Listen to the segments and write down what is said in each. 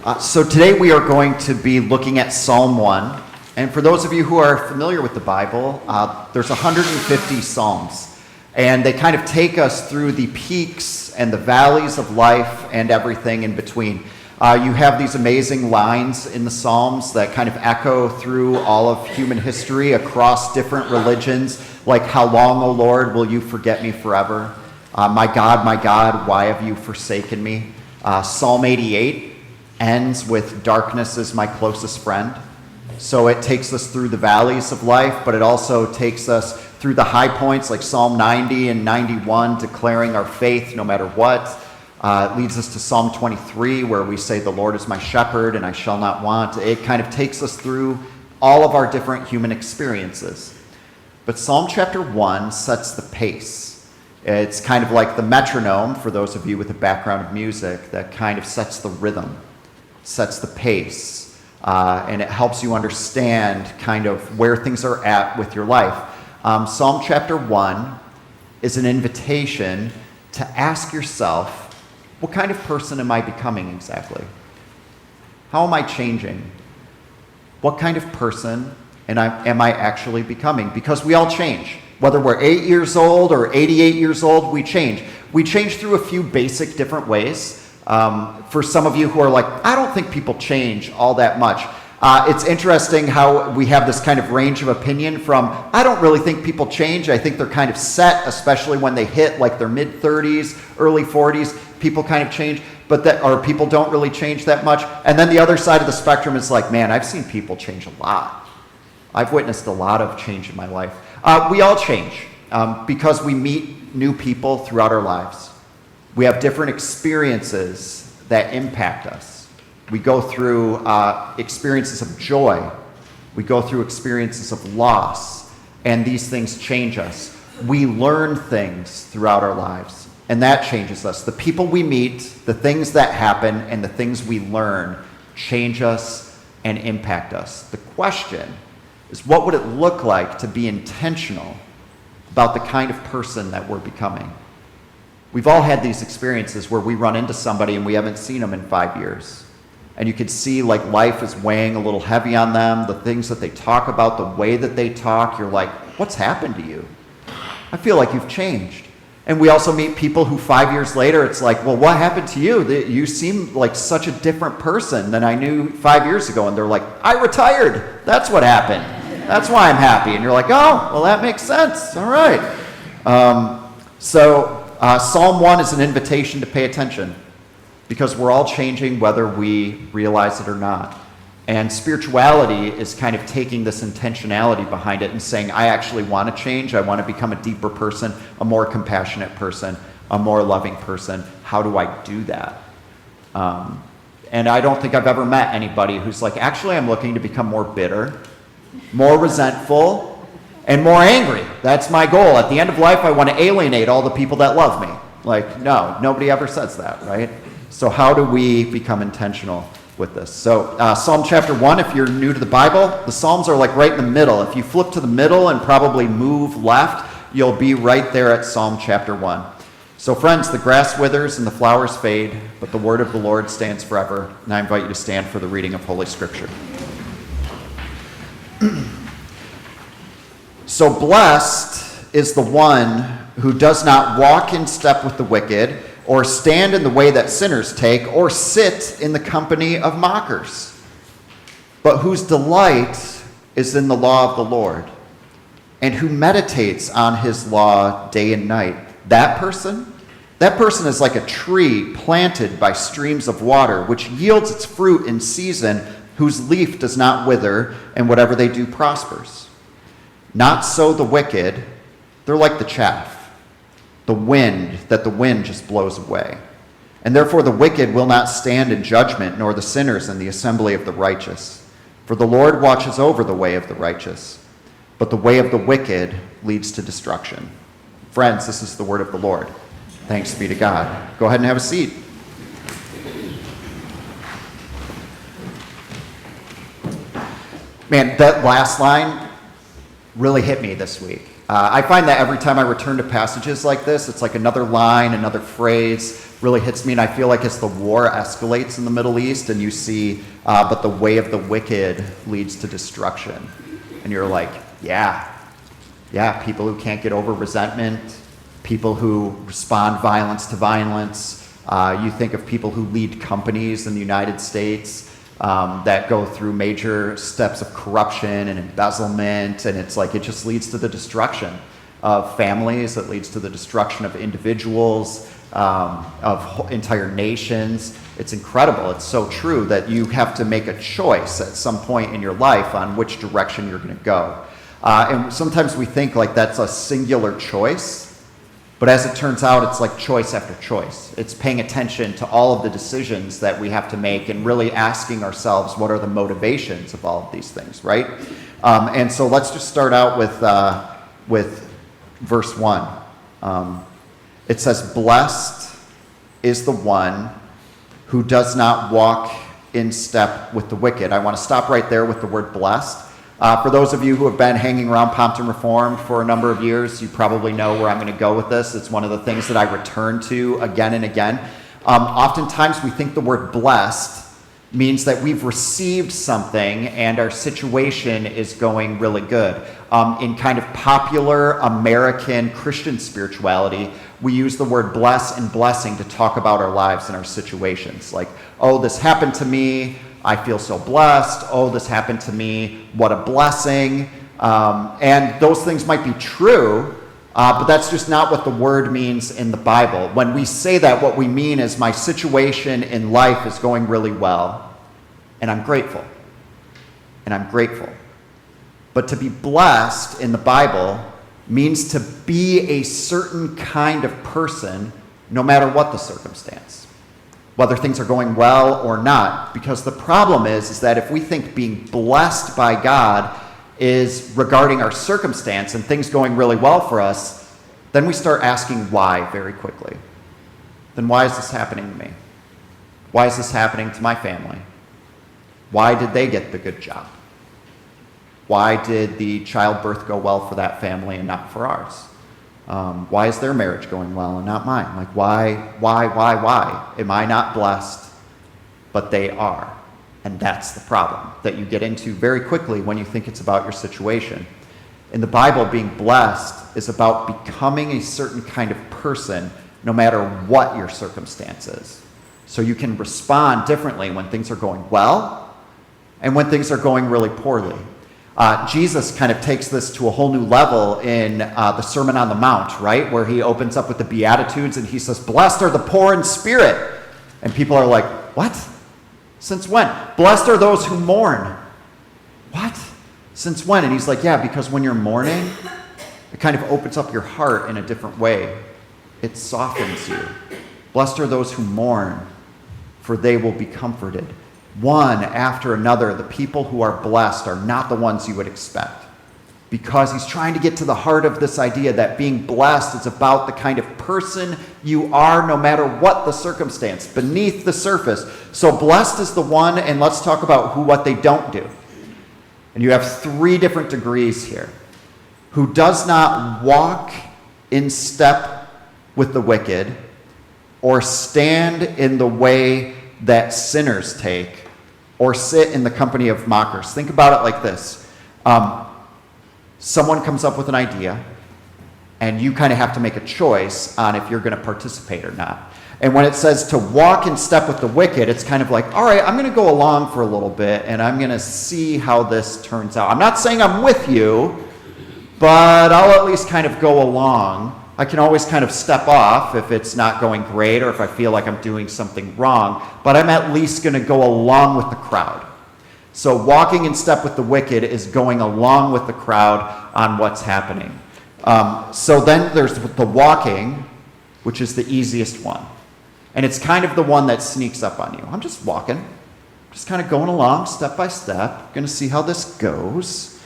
So today we are going to be looking at Psalm 1. And for those of you who are familiar with the Bible, there's 150 Psalms. And they kind of take us through the peaks and the valleys of life and everything in between. You have these amazing lines in the Psalms that kind of echo through all of human history across different religions, like, "How long, O Lord, will you forget me forever? My God, why have you forsaken me?" Psalm 88 ends with "Darkness is my closest friend." So it takes us through the valleys of life, but it also takes us through the high points, like Psalm 90 and 91, declaring our faith no matter what. It leads us to Psalm 23, where we say, "The Lord is my shepherd, and I shall not want." It kind of takes us through all of our different human experiences. But Psalm chapter 1 sets the pace. It's kind of like the metronome, for those of you with a background of music, that kind of sets the rhythm, sets the pace, and it helps you understand kind of where things are at with your life. Psalm chapter 1 is an invitation to ask yourself, what kind of person am I becoming exactly? How am I changing? What kind of person am I actually becoming? Because we all change. Whether we're 8 years old or 88 years old, we change. We change through a few basic different ways. For some of you who are like, "I don't think people change all that much." It's interesting how we have this kind of range of opinion from, "I don't really think people change. I think they're kind of set," especially when they hit like their mid-30s, early 40s. People kind of change, or people don't really change that much. And then the other side of the spectrum is like, "Man, I've seen people change a lot. I've witnessed a lot of change in my life." We all change because we meet new people throughout our lives. We have different experiences that impact us. We go through experiences of joy. We go through experiences of loss, and these things change us. We learn things throughout our lives, and that changes us. The people we meet, the things that happen, and the things we learn change us and impact us. The question is, what would it look like to be intentional about the kind of person that we're becoming? We've all had these experiences where we run into somebody and we haven't seen them in 5 years. And you can see like life is weighing a little heavy on them, the things that they talk about, the way that they talk. You're like, what's happened to you? I feel like you've changed. And we also meet people who 5 years later, it's like, well, what happened to you? You seem like such a different person than I knew 5 years ago. And they're like, "I retired. That's what happened. That's why I'm happy." And you're like, "Oh, well, that makes sense. All right." Psalm 1 is an invitation to pay attention because we're all changing whether we realize it or not. And spirituality is kind of taking this intentionality behind it and saying, I actually want to change. I want to become a deeper person, a more compassionate person, a more loving person. How do I do that? And I don't think I've ever met anybody who's like, actually, I'm looking to become more bitter, more resentful, and more angry. That's my goal. At the end of life, I want to alienate all the people that love me. Like, no, nobody ever says that, right? So how do we become intentional with this? So Psalm chapter 1, if you're new to the Bible, the Psalms are like right in the middle. If you flip to the middle and probably move left, you'll be right there at Psalm chapter 1. So friends, the grass withers and the flowers fade, but the word of the Lord stands forever. And I invite you to stand for the reading of Holy Scripture. So blessed is the one who does not walk in step with the wicked, or stand in the way that sinners take, or sit in the company of mockers, but whose delight is in the law of the Lord, and who meditates on his law day and night. That person is like a tree planted by streams of water, which yields its fruit in season, whose leaf does not wither, and whatever they do prospers. Not so the wicked. They're like the chaff, the wind just blows away. And therefore the wicked will not stand in judgment, nor the sinners in the assembly of the righteous. For the Lord watches over the way of the righteous, but the way of the wicked leads to destruction. Friends, this is the word of the Lord. Thanks be to God. Go ahead and have a seat. Man, that last line really hit me this week. I find that every time I return to passages like this, it's like another line, another phrase really hits me, and I feel like as the war escalates in the Middle East and you see, but the way of the wicked leads to destruction. And you're like, yeah, people who can't get over resentment, people who respond violence to violence. You think of people who lead companies in the United States that go through major steps of corruption and embezzlement, and it's like it just leads to the destruction of families, it leads to the destruction of individuals, of entire nations. It's incredible. It's so true that you have to make a choice at some point in your life on which direction you're going to go. And sometimes we think like that's a singular choice, but as it turns out, it's like choice after choice. It's paying attention to all of the decisions that we have to make and really asking ourselves, what are the motivations of all of these things, right? And so let's just start out with verse 1. It says, blessed is the one who does not walk in step with the wicked. I want to stop right there with the word blessed. For those of you who have been hanging around Pompton Reformed for a number of years, you probably know where I'm going to go with this. It's one of the things that I return to again and again. Oftentimes we think the word blessed means that we've received something and our situation is going really good. In kind of popular American Christian spirituality, we use the word bless and blessing to talk about our lives and our situations. Like, oh, this happened to me, I feel so blessed. Oh, this happened to me, what a blessing. And those things might be true, but that's just not what the word means in the Bible. When we say that, what we mean is my situation in life is going really well, and I'm grateful. And I'm grateful. But to be blessed in the Bible means to be a certain kind of person no matter what the circumstance, whether things are going well or not. Because the problem is that if we think being blessed by God is regarding our circumstance and things going really well for us, then we start asking why very quickly. Then why is this happening to me? Why is this happening to my family? Why did they get the good job? Why did the childbirth go well for that family and not for ours? Why is their marriage going well and not mine? Like, why? Am I not blessed? But they are. And that's the problem that you get into very quickly when you think it's about your situation. In the Bible, being blessed is about becoming a certain kind of person no matter what your circumstance is. So you can respond differently when things are going well and when things are going really poorly. Jesus kind of takes this to a whole new level in the Sermon on the Mount, right? Where he opens up with the Beatitudes and he says, blessed are the poor in spirit. And people are like, what? Since when? Blessed are those who mourn. What? Since when? And he's like, yeah, because when you're mourning, it kind of opens up your heart in a different way. It softens you. Blessed are those who mourn, for they will be comforted. One after another, the people who are blessed are not the ones you would expect. Because he's trying to get to the heart of this idea that being blessed is about the kind of person you are no matter what the circumstance, beneath the surface. So blessed is the one, and let's talk about what they don't do. And you have 3 different degrees here. Who does not walk in step with the wicked, or stand in the way that sinners take, or sit in the company of mockers. Think about it like this. Someone comes up with an idea, and you kind of have to make a choice on if you're going to participate or not. And when it says to walk in step with the wicked, it's kind of like, all right, I'm going to go along for a little bit, and I'm going to see how this turns out. I'm not saying I'm with you, but I'll at least kind of go along. I can always kind of step off if it's not going great or if I feel like I'm doing something wrong, but I'm at least going to go along with the crowd. So walking in step with the wicked is going along with the crowd on what's happening. So then there's the walking, which is the easiest one. And it's kind of the one that sneaks up on you. I'm just walking, just kind of going along step by step, going to see how this goes.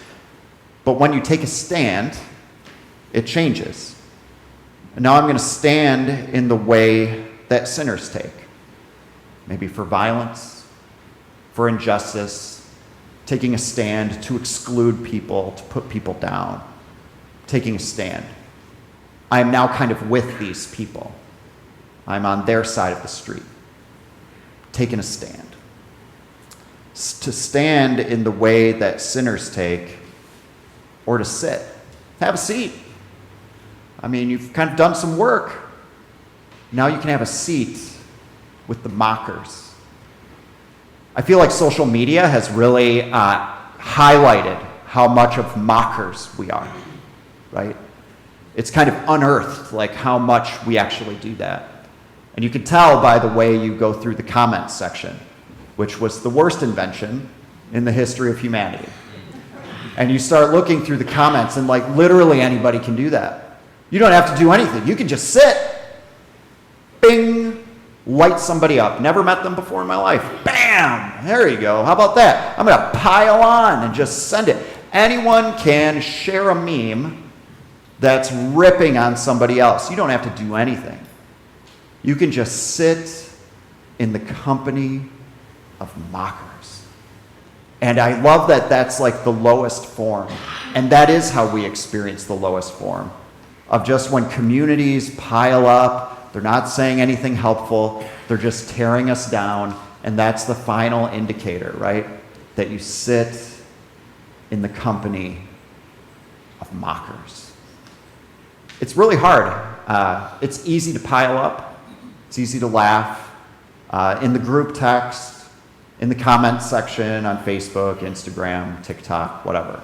But when you take a stand, it changes. And now I'm going to stand in the way that sinners take. Maybe for violence, for injustice, taking a stand to exclude people, to put people down, taking a stand. I am now kind of with these people. I'm on their side of the street, taking a stand. To stand in the way that sinners take, or to sit. Have a seat. I mean, you've kind of done some work. Now you can have a seat with the mockers. I feel like social media has really highlighted how much of mockers we are, right? It's kind of unearthed, like how much we actually do that. And you can tell by the way you go through the comments section, which was the worst invention in the history of humanity. And you start looking through the comments, and like literally anybody can do that. You don't have to do anything. You can just sit, bing, light somebody up. Never met them before in my life. Bam! There you go. How about that? I'm going to pile on and just send it. Anyone can share a meme that's ripping on somebody else. You don't have to do anything. You can just sit in the company of mockers. And I love that that's like the lowest form. And that is how we experience the lowest form of just when communities pile up, they're not saying anything helpful, they're just tearing us down, and that's the final indicator, right? That you sit in the company of mockers. It's really hard. It's easy to pile up. It's easy to laugh. In the group text, in the comments section on Facebook, Instagram, TikTok, whatever.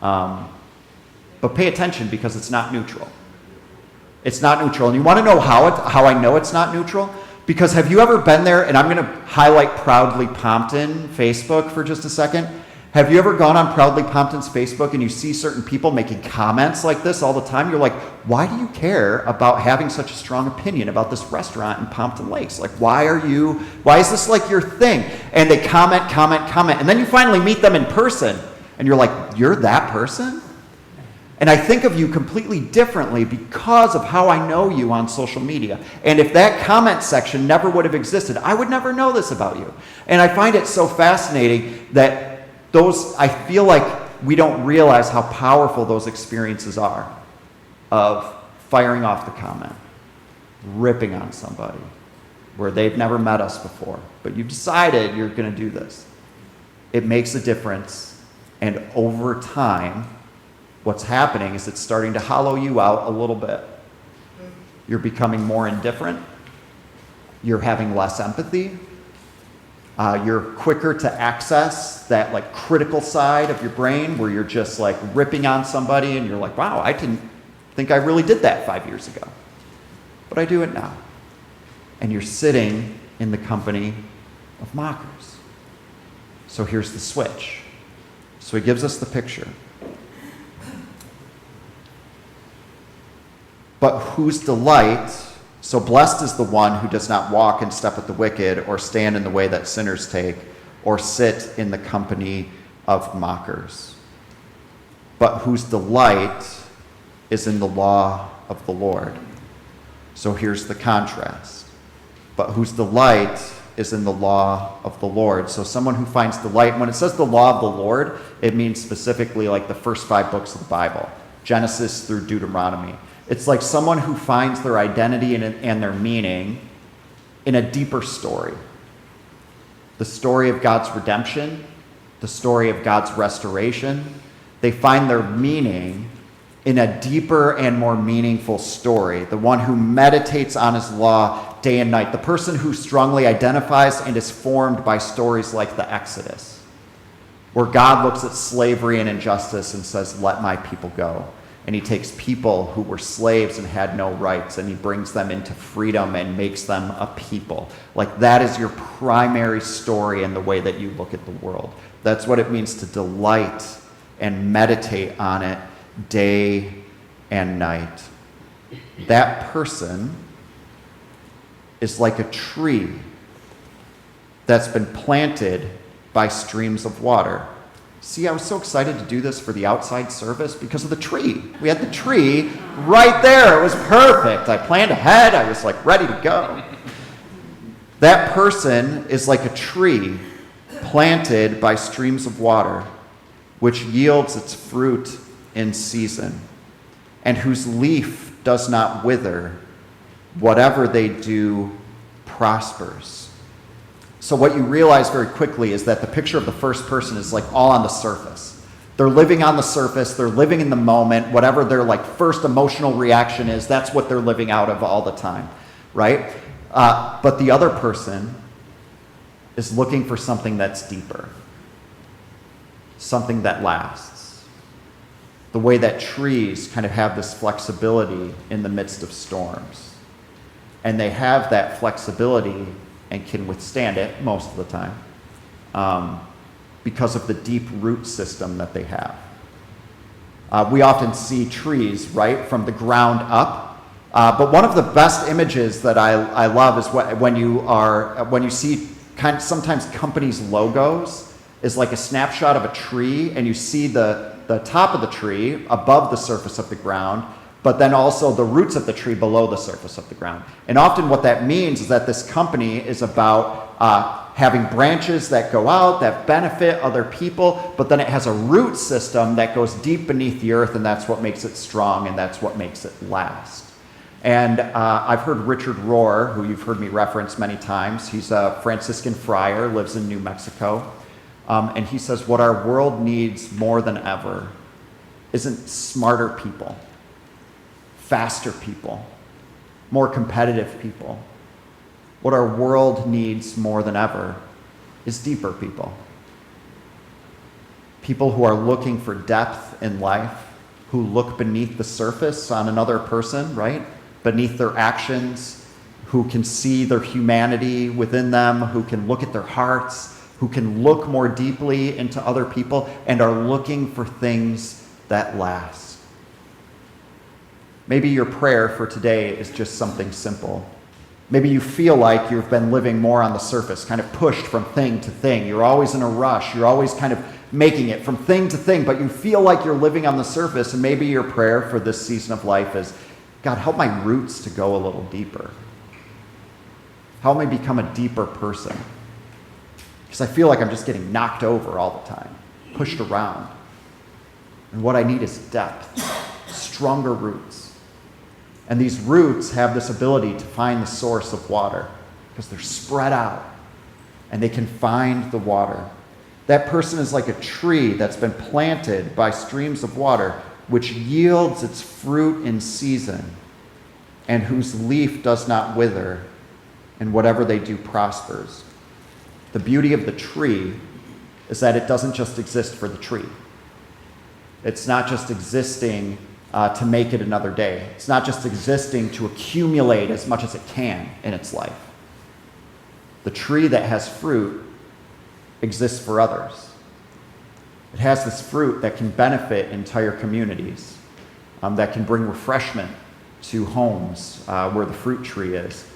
But pay attention because it's not neutral. It's not neutral. And you want to know how I know it's not neutral? Because have you ever been there, and I'm going to highlight Proudly Pompton Facebook for just a second. Have you ever gone on Proudly Pompton's Facebook and you see certain people making comments like this all the time? You're like, why do you care about having such a strong opinion about this restaurant in Pompton Lakes? Like, why is this like your thing? And they comment. And then you finally meet them in person and you're like, you're that person? And I think of you completely differently because of how I know you on social media. And if that comment section never would have existed, I would never know this about you. And I find it so fascinating that I feel like we don't realize how powerful those experiences are of firing off the comment, ripping on somebody where they've never met us before, but you've decided you're going to do this. It makes a difference, and over time, what's happening is it's starting to hollow you out a little bit. You're becoming more indifferent. You're having less empathy. You're quicker to access that like critical side of your brain where you're just like ripping on somebody and you're like, wow, I didn't think I really did that 5 years ago. But I do it now. And you're sitting in the company of mockers. So here's the switch. So he gives us the picture. But whose delight... So blessed is the one who does not walk in step with the wicked, or stand in the way that sinners take, or sit in the company of mockers. But whose delight is in the law of the Lord. So here's the contrast. But whose delight is in the law of the Lord. So someone who finds delight, when it says the law of the Lord, it means specifically like the first 5 books of the Bible, Genesis through Deuteronomy. It's like someone who finds their identity and their meaning in a deeper story. The story of God's redemption, the story of God's restoration. They find their meaning in a deeper and more meaningful story. The one who meditates on his law day and night. The person who strongly identifies and is formed by stories like the Exodus, where God looks at slavery and injustice and says, let my people go. And he takes people who were slaves and had no rights, and he brings them into freedom and makes them a people. Like that is your primary story in the way that you look at the world. That's what it means to delight and meditate on it day and night. That person is like a tree that's been planted by streams of water. See, I was so excited to do this for the outside service because of the tree. We had the tree right there. It was perfect. I planned ahead. I was like ready to go. That person is like a tree planted by streams of water, which yields its fruit in season and whose leaf does not wither. Whatever they do prospers. So what you realize very quickly is that the picture of the first person is like all on the surface. They're living on the surface, they're living in the moment, whatever their like first emotional reaction is, that's what they're living out of all the time, right? But the other person is looking for something that's deeper, something that lasts. The way that trees kind of have this flexibility in the midst of storms. And they have that flexibility and can withstand it most of the time because of the deep root system that they have. We often see trees, right, from the ground up. But one of the best images that I love is when you see kind of sometimes companies' logos is like a snapshot of a tree, and you see the top of the tree above the surface of the ground, but then also the roots of the tree below the surface of the ground. And often what that means is that this company is about having branches that go out, that benefit other people, but then it has a root system that goes deep beneath the earth, and that's what makes it strong, and that's what makes it last. And I've heard Richard Rohr, who you've heard me reference many times. He's a Franciscan friar, lives in New Mexico. And he says, what our world needs more than ever isn't smarter people, faster people, more competitive people. What our world needs more than ever is deeper people. People who are looking for depth in life, who look beneath the surface on another person, right? Beneath their actions, who can see their humanity within them, who can look at their hearts, who can look more deeply into other people and are looking for things that last. Maybe your prayer for today is just something simple. Maybe you feel like you've been living more on the surface, kind of pushed from thing to thing. You're always in a rush. You're always kind of making it from thing to thing, but you feel like you're living on the surface, and maybe your prayer for this season of life is, God, help my roots to go a little deeper. Help me become a deeper person. Because I feel like I'm just getting knocked over all the time, pushed around. And what I need is depth, stronger roots. And these roots have this ability to find the source of water because they're spread out and they can find the water. That person is like a tree that's been planted by streams of water, which yields its fruit in season and whose leaf does not wither, and whatever they do prospers. The beauty of the tree is that it doesn't just exist for the tree. It's not just existing to make it another day. It's not just existing to accumulate as much as it can in its life. The tree that has fruit exists for others. It has this fruit that can benefit entire communities, that can bring refreshment to homes where the fruit tree is.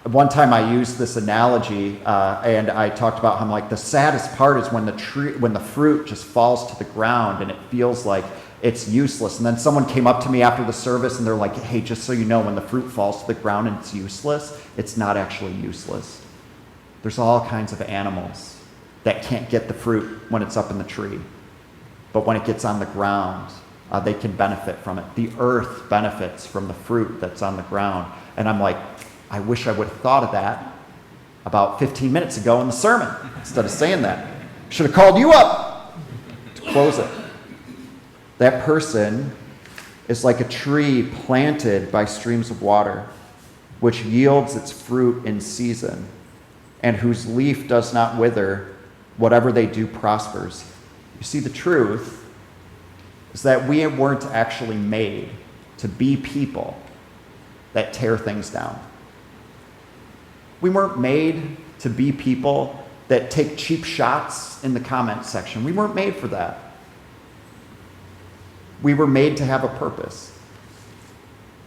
One time I used this analogy, and I talked about how like the saddest part is when the fruit just falls to the ground and it feels like it's useless. And then someone came up to me after the service and they're like, hey, just so you know, when the fruit falls to the ground and it's useless, it's not actually useless. There's all kinds of animals that can't get the fruit when it's up in the tree. But when it gets on the ground, they can benefit from it. The earth benefits from the fruit that's on the ground. And I'm like, I wish I would have thought of that about 15 minutes ago in the sermon instead of saying that. Should have called you up to close it. That person is like a tree planted by streams of water, which yields its fruit in season, and whose leaf does not wither. Whatever they do prospers. You see, the truth is that we weren't actually made to be people that tear things down. We weren't made to be people that take cheap shots in the comment section. We weren't made for that. We were made to have a purpose.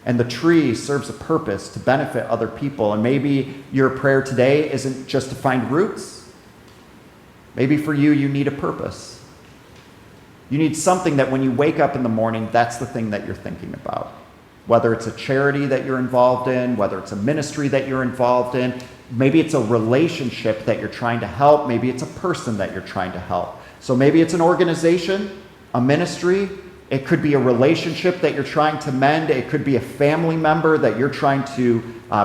And the tree serves a purpose to benefit other people. And maybe your prayer today isn't just to find roots. Maybe for you, you need a purpose. You need something that when you wake up in the morning, that's the thing that you're thinking about. Whether it's a charity that you're involved in, whether it's a ministry that you're involved in, maybe it's a relationship that you're trying to help, maybe it's a person that you're trying to help. So maybe it's an organization, a ministry, It could be a relationship that you're trying to mend. It could be a family member that you're trying to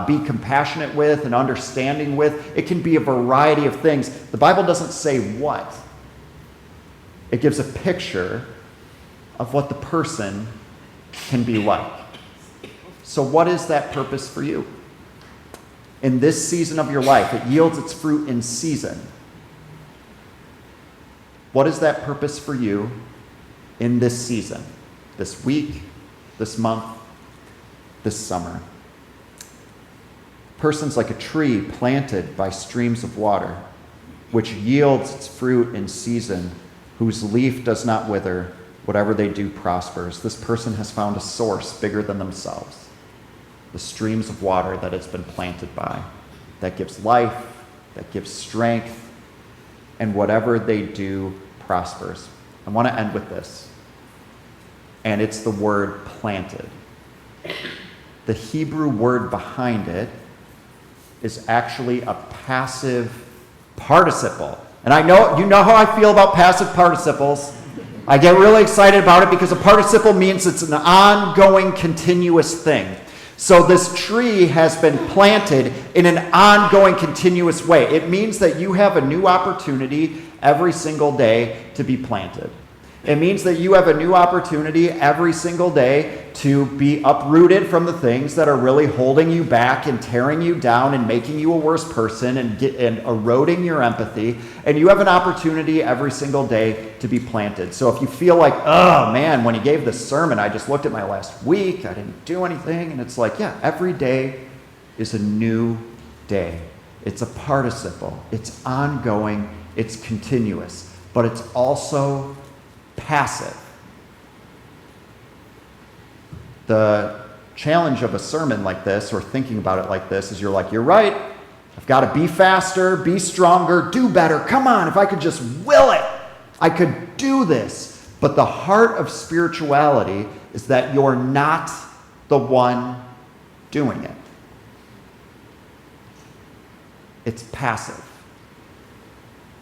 be compassionate with and understanding with. It can be a variety of things. The Bible doesn't say what. It gives a picture of what the person can be like. So what is that purpose for you? In this season of your life, it yields its fruit in season. What is that purpose for you in this season, this week, this month, this summer? Person's like a tree planted by streams of water, which yields its fruit in season, whose leaf does not wither. Whatever they do prospers. This person has found a source bigger than themselves, the streams of water that it's been planted by, that gives life, that gives strength, and whatever they do prospers. I want to end with this, and it's the word planted. The Hebrew word behind it is actually a passive participle. And I know, you know how I feel about passive participles. I get really excited about it because a participle means it's an ongoing, continuous thing. So this tree has been planted in an ongoing, continuous way. It means that you have a new opportunity every single day to be planted. It means that you have a new opportunity every single day to be uprooted from the things that are really holding you back and tearing you down and making you a worse person and eroding your empathy. And you have an opportunity every single day to be planted. So if you feel like, oh man, when he gave this sermon, I just looked at my last week, I didn't do anything. And it's like, yeah, every day is a new day. It's a participle. It's ongoing. It's continuous. But it's also passive. The challenge of a sermon like this, or thinking about it like this, is you're like, you're right. I've got to be faster, be stronger, do better. Come on, if I could just will it, I could do this. But the heart of spirituality is that you're not the one doing it. It's passive,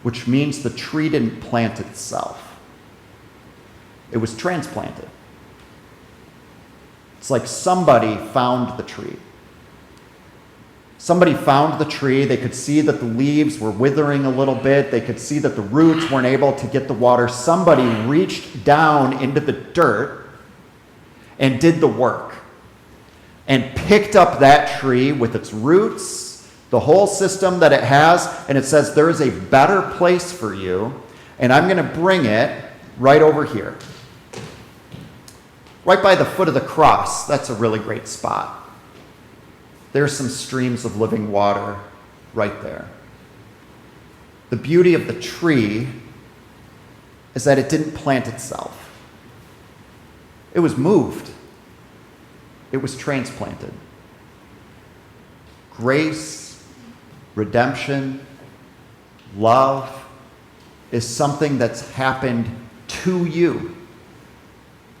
which means the tree didn't plant itself. It was transplanted. It's like somebody found the tree. Somebody found the tree. They could see that the leaves were withering a little bit. They could see that the roots weren't able to get the water. Somebody reached down into the dirt and did the work and picked up that tree with its roots, the whole system that it has, and it says, there is a better place for you, and I'm going to bring it right over here. Right by the foot of the cross. That's a really great spot. There's some streams of living water right there. The beauty of the tree is that it didn't plant itself. It was moved. It was transplanted. Grace, redemption, love is something that's happened to you.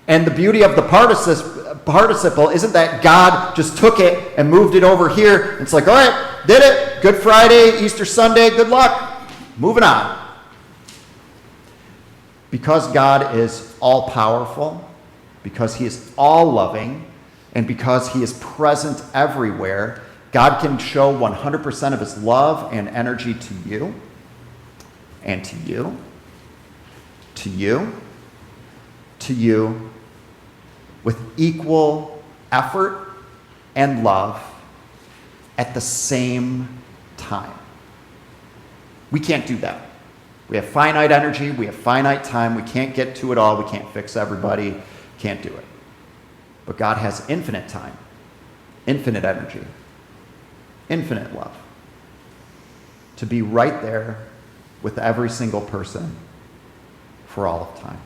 And the beauty of the participle isn't that God just took it and moved it over here. It's like, all right, did it. Good Friday, Easter Sunday, good luck. Moving on. Because God is all-powerful, because he is all-loving, and because he is present everywhere, God can show 100% of his love and energy to you, and to you, to you, to you, with equal effort and love at the same time. We can't do that. We have finite energy, we have finite time, we can't get to it all, we can't fix everybody, can't do it. But God has infinite time, infinite energy, infinite love to be right there with every single person for all of time.